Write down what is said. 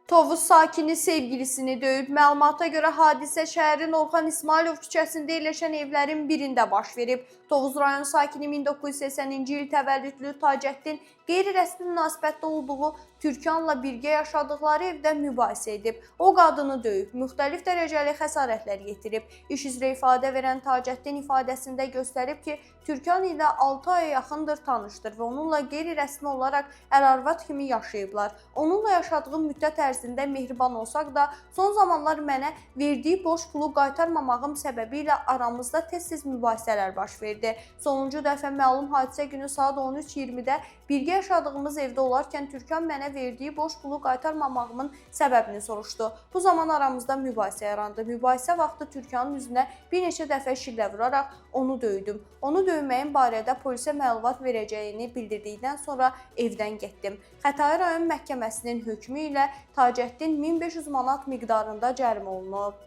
Tovuz sakini sevgilisini döyüb. Məlumata görə hadisə şəhərin Orxan İsmailov küçəsində yerləşən evlərin birində baş verib. Tovuz rayon sakini 1980-ci il təvəllüdlü Tacəddin qeyri-rəsmi münasibətdə olduğu Türkanla birgə yaşadıkları evdə mübahisə edib. O qadını döyüb, müxtəlif dərəcəli xəsarətlər yetirib. İş üzrə ifadə verən Tacəddin ifadəsində göstərib ki, Türkan ilə 6 aya yaxındır tanışdır və onunla qeyri-rəsmi olaraq ər-arvad kimi yaşayıblar. Onunla yaşadığı müddət ərzində mehriban olsaq da, son zamanlar mənə verdiyi borc pulu qaytarmamağım səbəbilə aramızda tez-tez mübahisələr baş verdi. Sonuncu dəfə məlum hadisə günü saat 13:20-də birgə yaşadığımız evdə olarkən Türkan mənə verdiyi borc pulu qaytarmamağımın səbəbini soruşdu. Bu zaman aramızda mübahisə yarandı. Mübahisə vaxtı Türkanın üzünə bir neçə dəfə şillə vuraraq onu döydüm. Onu döyməyim barədə polisə məlumat verəcəyini bildirdikdən sonra evdən getdim. Xətai rayon məhkəməsinin hökmü ilə Tacəddin 1500 manat miqdarında cərimə olunub.